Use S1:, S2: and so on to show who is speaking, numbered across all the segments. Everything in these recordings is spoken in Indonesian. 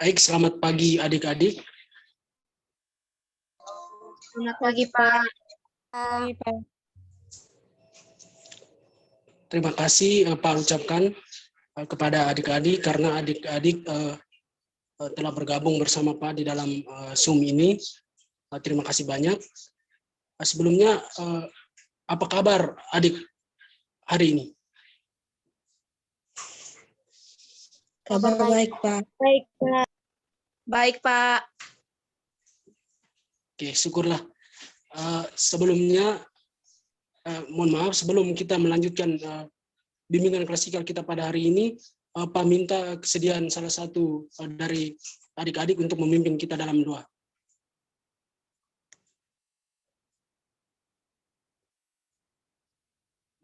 S1: Baik, selamat pagi adik-adik.
S2: Selamat pagi, Pak.
S3: Pagi, Pak.
S1: Terima kasih Pak ucapkan kepada adik-adik karena adik-adik telah bergabung bersama Pak di dalam Zoom ini. Terima kasih banyak. Sebelumnya, apa kabar adik hari ini?
S2: Kabar baik, Pak.
S3: Baik, Pak.
S2: Baik, Pak.
S1: Oke, syukurlah. Sebelumnya, mohon maaf, sebelum kita melanjutkan bimbingan klasikal kita pada hari ini, Pak minta kesediaan salah satu dari adik-adik untuk memimpin kita dalam doa.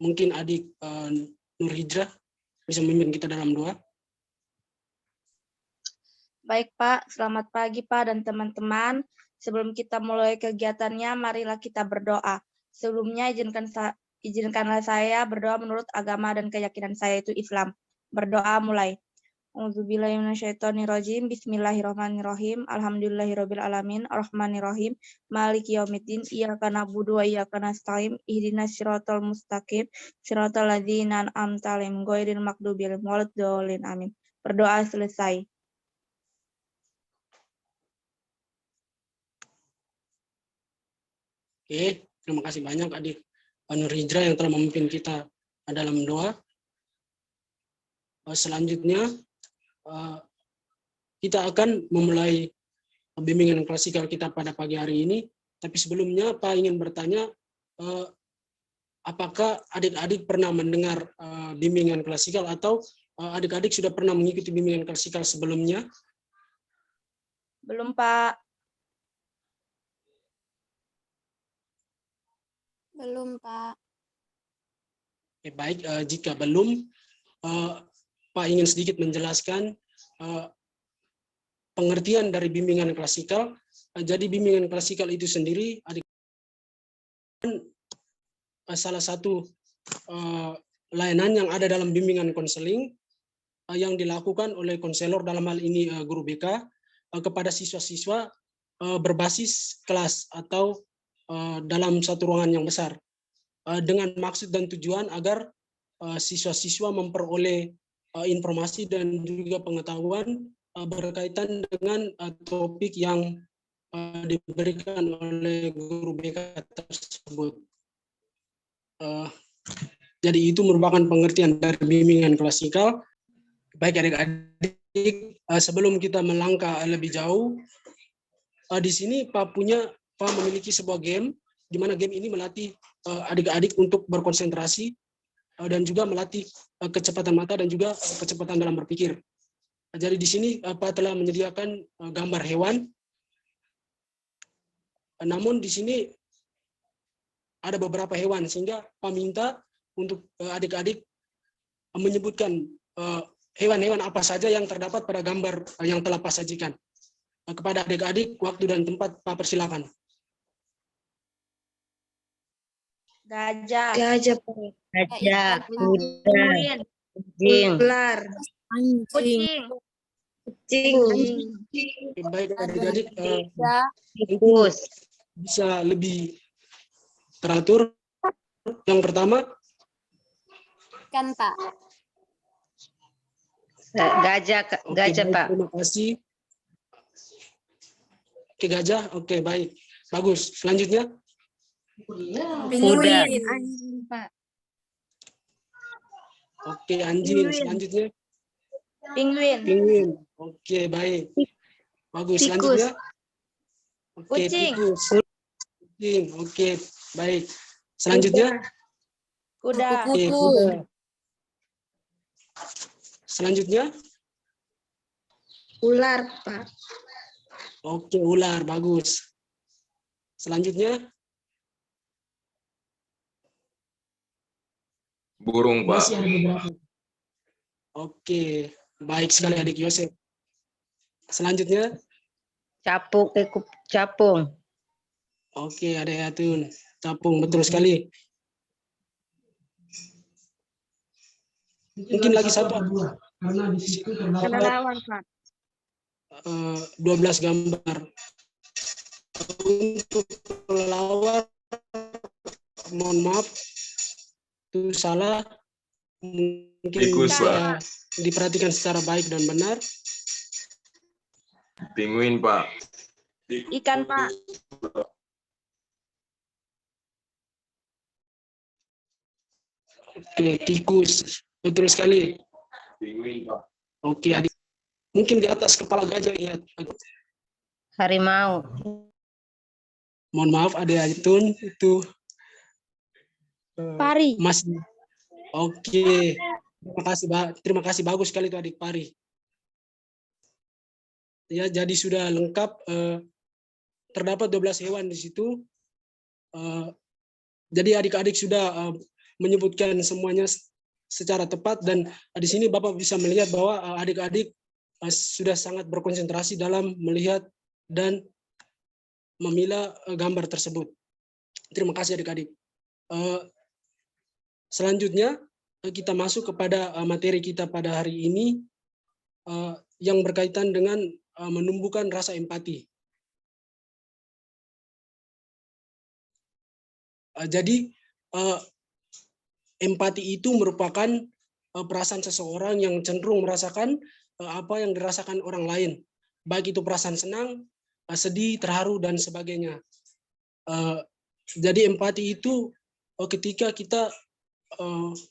S1: Mungkin adik Nur Hijrah bisa memimpin kita dalam doa.
S2: Baik, Pak. Selamat pagi, Pak dan teman-teman. Sebelum kita mulai kegiatannya, marilah kita berdoa. Sebelumnya, izinkanlah saya berdoa menurut agama dan keyakinan saya, yaitu Islam. Berdoa mulai. A'udzubillahi minasyaitonirrajim. Bismillahirrahmanirrahim. Alhamdulillahirabbil alamin. Arrahmanirrahim. Maliki yaumiddin. Iyyaka na'budu wa iyyaka nasta'in. Ihdinas siratal mustaqim. Siratal ladzina an'amta 'alaihim ghairil maghdubi 'alaihim waladdallin. Amin. Berdoa selesai.
S1: Oke, terima kasih banyak adik Nur Hijrah yang telah memimpin kita dalam doa. Selanjutnya, kita akan memulai bimbingan klasikal kita pada pagi hari ini. Tapi sebelumnya, Pak ingin bertanya, apakah adik-adik pernah mendengar bimbingan klasikal atau adik-adik sudah pernah mengikuti bimbingan klasikal sebelumnya?
S2: Belum, Pak.
S3: Belum, Pak.
S1: Oke, baik, jika belum, Pak ingin sedikit menjelaskan pengertian dari bimbingan klasikal. Jadi bimbingan klasikal itu sendiri salah satu layanan yang ada dalam bimbingan konseling yang dilakukan oleh konselor, dalam hal ini guru BK, kepada siswa-siswa berbasis kelas atau dalam satu ruangan yang besar, dengan maksud dan tujuan agar siswa-siswa memperoleh informasi dan juga pengetahuan berkaitan dengan topik yang diberikan oleh guru BK tersebut. Jadi itu merupakan pengertian dari bimbingan klasikal. Baik adik-adik, sebelum kita melangkah lebih jauh, di sini Pak memiliki sebuah game, di mana game ini melatih adik-adik untuk berkonsentrasi dan juga melatih kecepatan mata dan juga kecepatan dalam berpikir. Jadi di sini Pak telah menyediakan gambar hewan. Namun di sini ada beberapa hewan, sehingga Pak minta untuk adik-adik menyebutkan hewan-hewan apa saja yang terdapat pada gambar yang telah Pak sajikan. Kepada adik-adik, waktu dan tempat Pak persilakan.
S2: Gajah.
S4: Gajah,
S3: Gajah,
S4: kuda, kucing,
S2: Ular.
S3: Kucing.
S4: kucing,
S1: Baik adik-adik,
S4: tikus,
S1: bisa lebih teratur. Yang pertama,
S3: Ikan, Pak.
S4: gajah,
S1: oke, baik,
S4: Pak.
S1: terima kasih. Oke, gajah, oke, baik, bagus. Selanjutnya,
S4: Kuda,
S3: Anjing, Pak.
S1: oke, anjing. Selanjutnya,
S2: Penguin.
S1: penguin. Oke, baik, bagus.
S4: Tikus.
S1: Selanjutnya, oke,
S2: Kucing.
S1: tikus. Kucing, oke, baik. Selanjutnya,
S2: Kuda.
S1: oke, kuda. Selanjutnya,
S4: ular, Pak.
S1: oke, ular, bagus. Selanjutnya,
S5: burung, Pak.
S1: masih ada beberapa. Oke, baik sekali adik Yosef. Selanjutnya,
S4: Capung,
S1: oke, ada Yatun. Capung, betul sekali. Mungkin lagi satu atau dua, karena di situ terdapat
S2: Kelelawar, Pak.
S1: 12 gambar. Untuk pelawar, mohon maaf, itu salah. Mungkin
S5: Tikus,
S1: bisa diperhatikan secara baik dan benar.
S5: Penguin, Pak.
S2: Ikan, Pak.
S1: Oke, tikus. Betul sekali.
S5: Penguin, Pak.
S1: Oke, adik. Mungkin di atas kepala gajah ya.
S4: Harimau.
S1: Mohon maaf, ada Aitun itu.
S2: Pari.
S1: Mas. Oke. Terima kasih bagus sekali itu adik Pari. Ya, jadi sudah lengkap. Terdapat 12 hewan di situ. Jadi adik-adik sudah menyebutkan semuanya secara tepat, dan di sini Bapak bisa melihat bahwa adik-adik sudah sangat berkonsentrasi dalam melihat dan memilah gambar tersebut. Terima kasih adik-adik. Selanjutnya kita masuk kepada materi kita pada hari ini yang berkaitan dengan menumbuhkan rasa empati. Jadi empati itu merupakan perasaan seseorang yang cenderung merasakan apa yang dirasakan orang lain, baik itu perasaan senang, sedih, terharu, dan sebagainya. Jadi empati itu ketika kita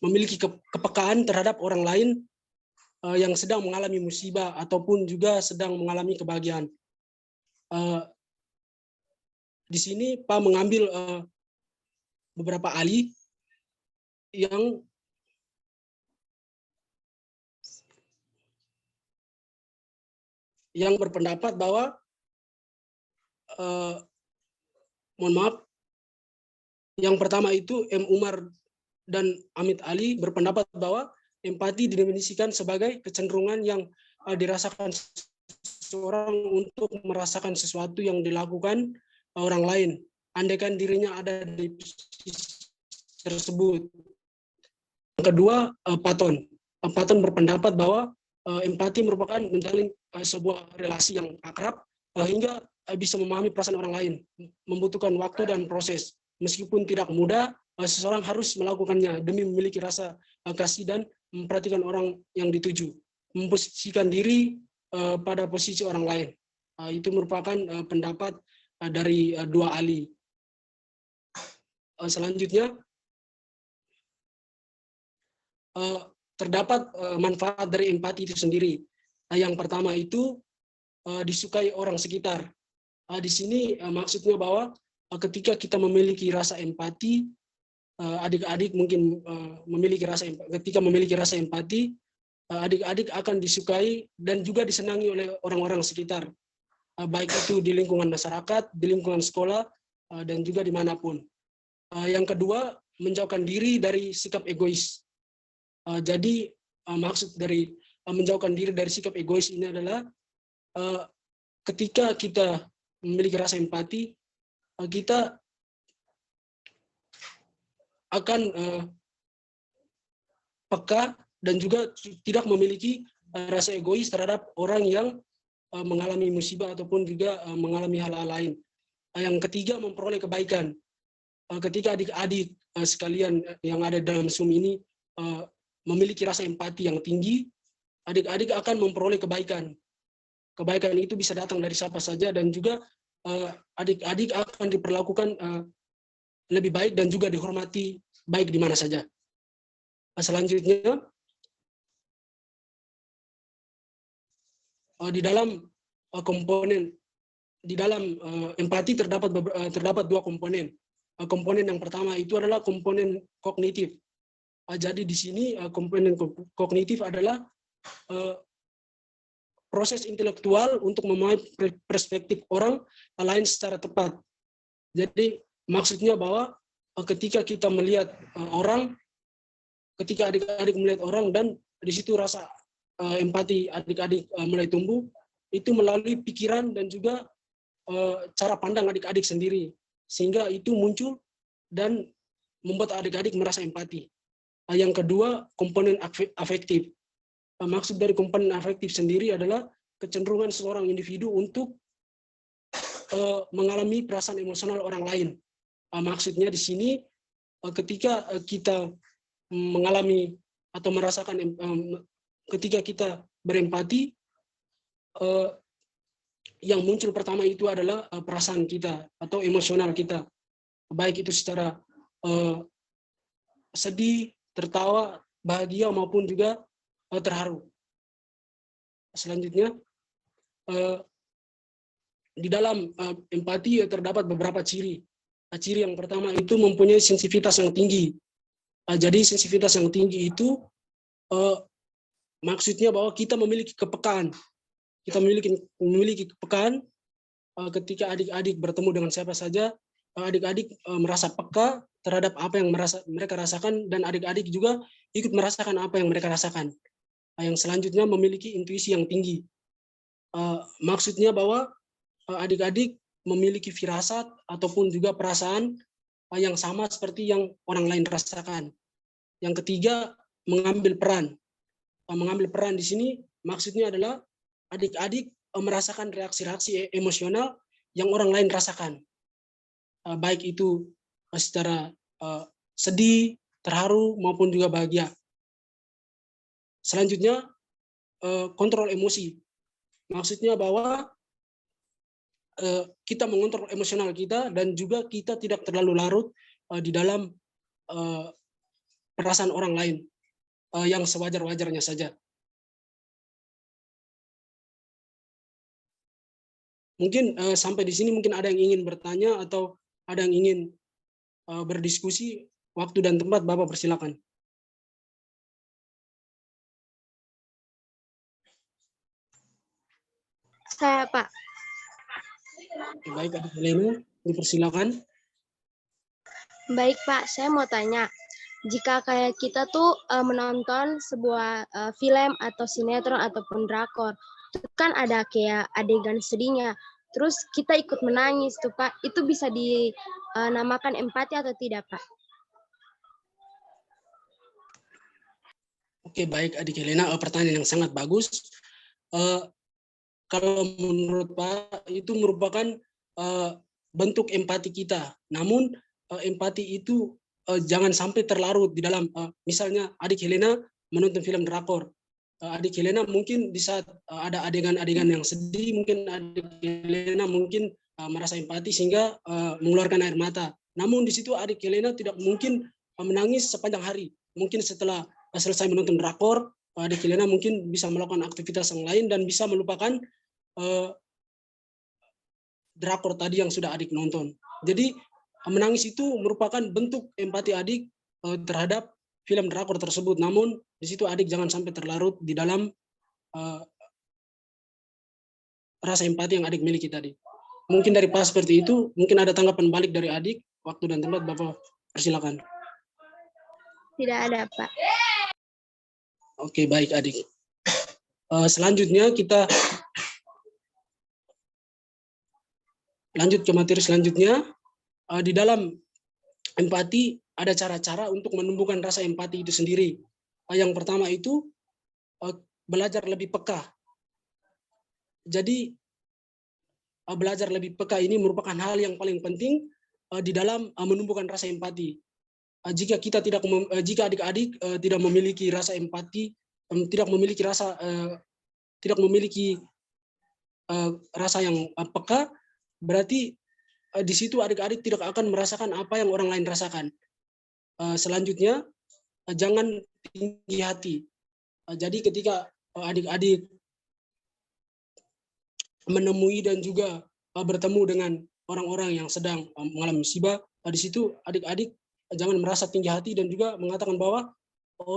S1: memiliki kepekaan terhadap orang lain yang sedang mengalami musibah ataupun juga sedang mengalami kebahagiaan. Di sini Pak mengambil beberapa ahli yang berpendapat bahwa mohon maaf, yang pertama itu M. Umar dan Amit Ali berpendapat bahwa empati didefinisikan sebagai kecenderungan yang dirasakan seseorang untuk merasakan sesuatu yang dilakukan orang lain, andaikan dirinya ada di posisi tersebut. Yang kedua, Patton. Patton berpendapat bahwa empati merupakan menjalin sebuah relasi yang akrab hingga bisa memahami perasaan orang lain, membutuhkan waktu dan proses. Meskipun tidak mudah, seseorang harus melakukannya demi memiliki rasa kasih dan memperhatikan orang yang dituju, memposisikan diri pada posisi orang lain. Itu merupakan pendapat dari dua ahli. Selanjutnya, terdapat manfaat dari empati itu sendiri. Yang pertama itu disukai orang sekitar. Di sini maksudnya bahwa ketika kita memiliki rasa empati, adik-adik mungkin ketika memiliki rasa empati, adik-adik akan disukai dan juga disenangi oleh orang-orang sekitar, baik itu di lingkungan masyarakat, di lingkungan sekolah, dan juga dimanapun. Yang kedua, menjauhkan diri dari sikap egois. Jadi maksud dari menjauhkan diri dari sikap egois ini adalah ketika kita memiliki rasa empati, kita akan peka dan juga tidak memiliki rasa egois terhadap orang yang mengalami musibah ataupun juga mengalami hal-hal lain. Yang ketiga, memperoleh kebaikan. Ketika adik-adik sekalian yang ada dalam Zoom ini memiliki rasa empati yang tinggi, adik-adik akan memperoleh kebaikan. Kebaikan itu bisa datang dari siapa saja, dan juga adik-adik akan diperlakukan lebih baik dan juga dihormati baik di mana saja. Selanjutnya, di dalam empati terdapat dua komponen. Komponen yang pertama itu adalah komponen kognitif. Jadi di sini komponen kognitif adalah proses intelektual untuk memahami perspektif orang lain secara tepat. Jadi maksudnya bahwa ketika kita melihat orang, ketika adik-adik melihat orang dan di situ rasa empati adik-adik mulai tumbuh, itu melalui pikiran dan juga cara pandang adik-adik sendiri, sehingga itu muncul dan membuat adik-adik merasa empati. Yang kedua, komponen afektif. Maksud dari komponen afektif sendiri adalah kecenderungan seorang individu untuk mengalami perasaan emosional orang lain. Maksudnya di sini ketika kita mengalami atau merasakan, ketika kita berempati, yang muncul pertama itu adalah perasaan kita atau emosional kita, baik itu secara sedih, tertawa, bahagia maupun juga terharu. Selanjutnya, di dalam empati terdapat beberapa ciri. Ciri yang pertama itu mempunyai sensitivitas yang tinggi. Jadi sensitivitas yang tinggi itu maksudnya bahwa kita memiliki kepekaan. Kita memiliki kepekaan ketika adik-adik bertemu dengan siapa saja, adik-adik merasa peka terhadap apa yang mereka rasakan, dan adik-adik juga ikut merasakan apa yang mereka rasakan. Yang selanjutnya memiliki intuisi yang tinggi. Maksudnya bahwa adik-adik memiliki firasat ataupun juga perasaan yang sama seperti yang orang lain rasakan. Yang ketiga, mengambil peran. Mengambil peran di sini maksudnya adalah adik-adik merasakan reaksi-reaksi emosional yang orang lain rasakan. Baik itu secara sedih, terharu, maupun juga bahagia. Selanjutnya, kontrol emosi. Maksudnya bahwa kita mengontrol emosional kita dan juga kita tidak terlalu larut di dalam perasaan orang lain yang sewajar-wajarnya saja. Mungkin sampai di sini mungkin ada yang ingin bertanya atau ada yang ingin berdiskusi. Waktu dan tempat Bapak persilakan.
S3: Saya, Pak.
S1: Baik, Adik Helena, dipersilakan.
S3: Baik, Pak. Saya mau tanya, jika kayak kita tuh menonton sebuah film atau sinetron ataupun drakor, itu kan ada kayak adegan sedihnya, terus kita ikut menangis tuh, Pak. Itu bisa dinamakan empati atau tidak, Pak?
S1: Oke, baik Adik Helena, pertanyaan yang sangat bagus. Kalau menurut Pak, itu merupakan bentuk empati kita. Namun empati itu jangan sampai terlarut di dalam, misalnya Adik Helena menonton film drakor. Adik Helena mungkin di saat ada adegan-adegan yang sedih, mungkin Adik Helena mungkin merasa empati sehingga mengeluarkan air mata. Namun di situ Adik Helena tidak mungkin menangis sepanjang hari. Mungkin setelah selesai menonton drakor, Adik Helena mungkin bisa melakukan aktivitas yang lain dan bisa melupakan drakor tadi yang sudah adik nonton. Jadi menangis itu merupakan bentuk empati adik terhadap film drakor tersebut. Namun di situ adik jangan sampai terlarut di dalam rasa empati yang adik miliki tadi. Mungkin dari Pak seperti itu. Mungkin ada tanggapan balik dari adik. Waktu dan tempat Bapak persilakan.
S3: Tidak ada, Pak.
S1: Oke, baik adik. Selanjutnya kita lanjut ke materi selanjutnya. Di dalam empati ada cara-cara untuk menumbuhkan rasa empati itu sendiri. Yang pertama itu belajar lebih peka. Jadi belajar lebih peka ini merupakan hal yang paling penting di dalam menumbuhkan rasa empati. Jika adik-adik tidak memiliki rasa empati, tidak memiliki rasa yang peka, berarti di situ adik-adik tidak akan merasakan apa yang orang lain rasakan. Selanjutnya, jangan tinggi hati. Jadi ketika adik-adik menemui dan juga bertemu dengan orang-orang yang sedang mengalami musibah, di situ adik-adik jangan merasa tinggi hati dan juga mengatakan bahwa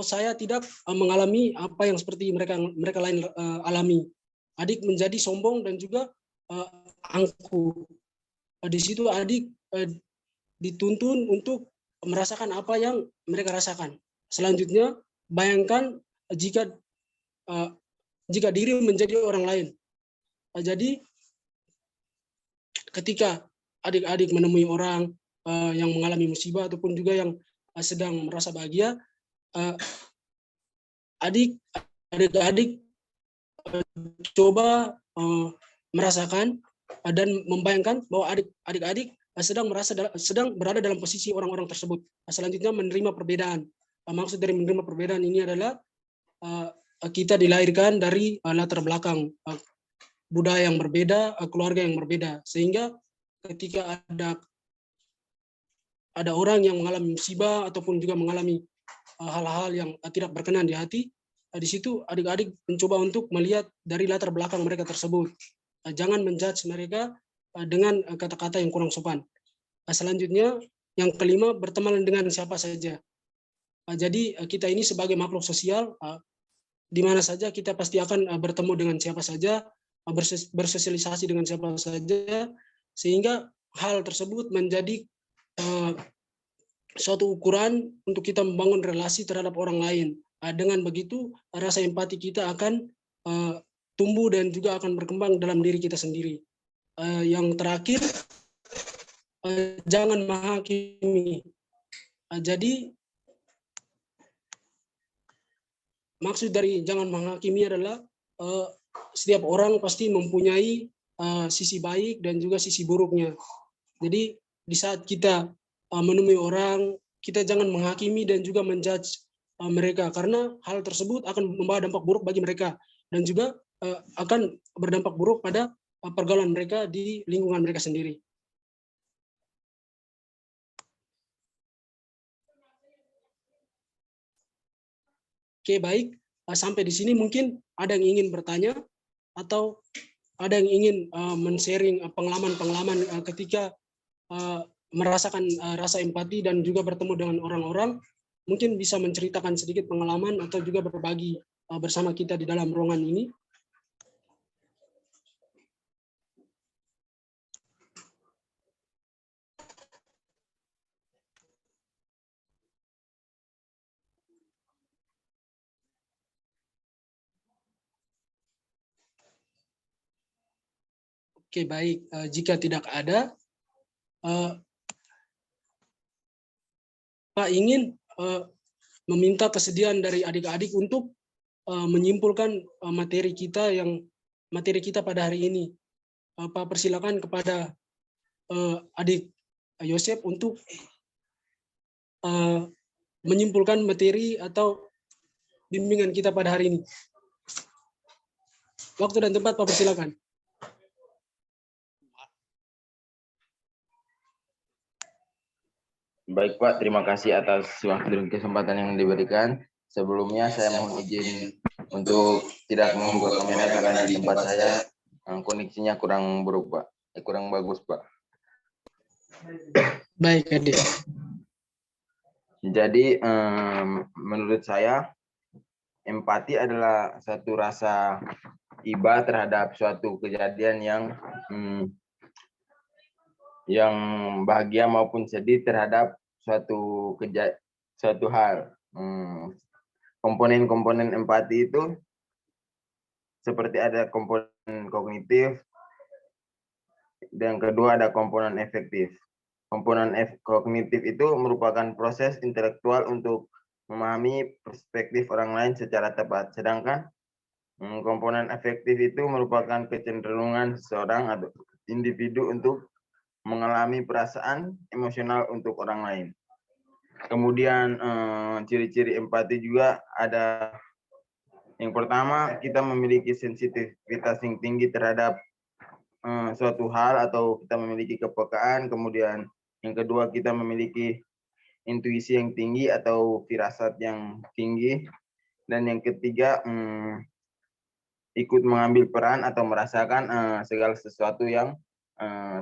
S1: saya tidak mengalami apa yang seperti mereka lain alami. Adik menjadi sombong dan juga angkuh. Di situ adik dituntun untuk merasakan apa yang mereka rasakan. Selanjutnya, bayangkan jika diri menjadi orang lain. Jadi ketika adik-adik menemui orang yang mengalami musibah ataupun juga yang sedang merasa bahagia, adik-adik coba merasakan dan membayangkan bahwa adik-adik sedang berada dalam posisi orang-orang tersebut. Selanjutnya menerima perbedaan. Maksud dari menerima perbedaan ini adalah kita dilahirkan dari latar belakang budaya yang berbeda, keluarga yang berbeda, sehingga ketika ada orang yang mengalami musibah ataupun juga mengalami hal-hal yang tidak berkenan di hati, di situ adik-adik mencoba untuk melihat dari latar belakang mereka tersebut. Jangan menjudge mereka dengan kata-kata yang kurang sopan. Selanjutnya, yang kelima, berteman dengan siapa saja. Jadi kita ini sebagai makhluk sosial, di mana saja kita pasti akan bertemu dengan siapa saja, bersosialisasi dengan siapa saja, sehingga hal tersebut menjadi suatu ukuran untuk kita membangun relasi terhadap orang lain. Dengan begitu, rasa empati kita akan tumbuh dan juga akan berkembang dalam diri kita sendiri. Yang terakhir, jangan menghakimi. Jadi, maksud dari jangan menghakimi adalah setiap orang pasti mempunyai sisi baik dan juga sisi buruknya. Jadi, di saat kita menemui orang, kita jangan menghakimi dan juga menjudge mereka, karena hal tersebut akan membawa dampak buruk bagi mereka dan juga akan berdampak buruk pada pergaulan mereka di lingkungan mereka sendiri. Oke, baik. Sampai di sini mungkin ada yang ingin bertanya atau ada yang ingin men-sharing pengalaman-pengalaman ketika merasakan rasa empati dan juga bertemu dengan orang-orang. Mungkin bisa menceritakan sedikit pengalaman atau juga berbagi bersama kita di dalam ruangan ini. Oke, baik. Jika tidak ada, Pak ingin meminta kesediaan dari adik-adik untuk menyimpulkan materi kita pada hari ini. Pak persilakan kepada adik Yosep untuk menyimpulkan materi atau bimbingan kita pada hari ini. Waktu dan tempat Pak persilakan.
S6: Baik Pak, terima kasih atas waktu dan kesempatan yang diberikan. Sebelumnya saya mohon izin untuk tidak membuka kamera karena di tempat saya koneksinya kurang buruk Pak, kurang bagus Pak.
S1: Baik adik.
S6: Jadi menurut saya empati adalah satu rasa iba terhadap suatu kejadian yang bahagia maupun sedih terhadap suatu hal. Komponen-komponen empati itu seperti ada komponen kognitif dan kedua ada komponen efektif. Komponen kognitif itu merupakan proses intelektual untuk memahami perspektif orang lain secara tepat, sedangkan komponen efektif itu merupakan kecenderungan seseorang atau individu untuk mengalami perasaan emosional untuk orang lain. Kemudian ciri-ciri empati juga ada. Yang pertama, kita memiliki sensitivitas yang tinggi terhadap suatu hal atau kita memiliki kepekaan. Kemudian yang kedua, kita memiliki intuisi yang tinggi atau firasat yang tinggi. Dan yang ketiga, ikut mengambil peran atau merasakan segala sesuatu yang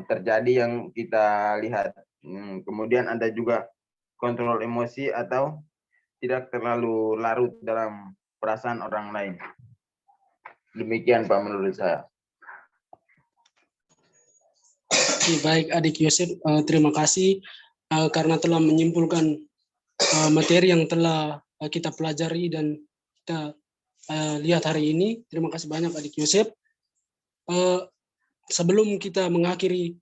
S6: terjadi yang kita lihat. Kemudian ada juga kontrol emosi atau tidak terlalu larut dalam perasaan orang lain. Demikian Pak menurut saya.
S1: Baik adik Yosep, terima kasih karena telah menyimpulkan materi yang telah kita pelajari dan kita lihat hari ini. Terima kasih banyak adik Yosep. Sebelum kita mengakhiri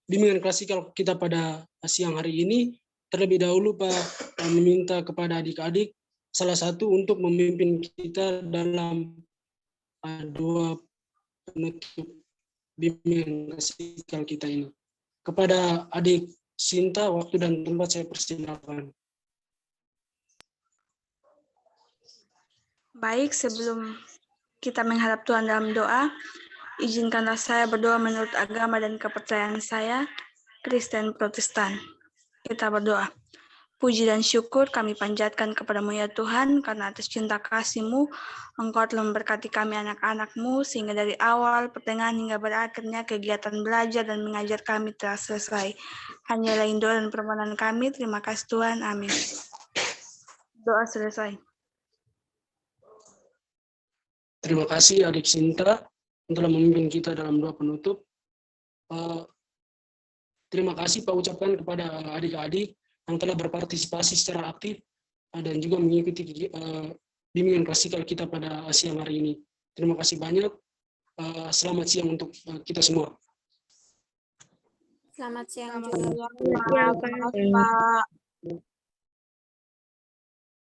S1: bimbingan klasikal kita pada siang hari ini, terlebih dahulu Pak meminta kepada adik-adik salah satu untuk memimpin kita dalam dua penutup bimbingan klasikal kita ini. Kepada adik Sinta, waktu dan tempat saya persilakan.
S7: Baik, sebelum kita menghadap Tuhan dalam doa, izinkanlah saya berdoa menurut agama dan kepercayaan saya, Kristen Protestan. Kita berdoa. Puji dan syukur kami panjatkan kepadamu ya Tuhan, karena atas cinta kasih-Mu, Engkau telah memberkati kami anak-anak-Mu, sehingga dari awal, pertengahan hingga berakhirnya kegiatan belajar dan mengajar kami telah selesai. Hanyalah doa dan permohonan kami, terima kasih Tuhan, amin. Doa selesai.
S1: Terima kasih adik Sinta yang telah memimpin kita dalam doa penutup. Terima kasih Pak ucapkan kepada adik-adik yang telah berpartisipasi secara aktif dan juga mengikuti bimbingan klasikal kita pada siang hari ini. Terima kasih banyak. Selamat siang untuk kita semua.
S8: Selamat siang
S2: Selamat
S8: juga.
S2: siang, Pak.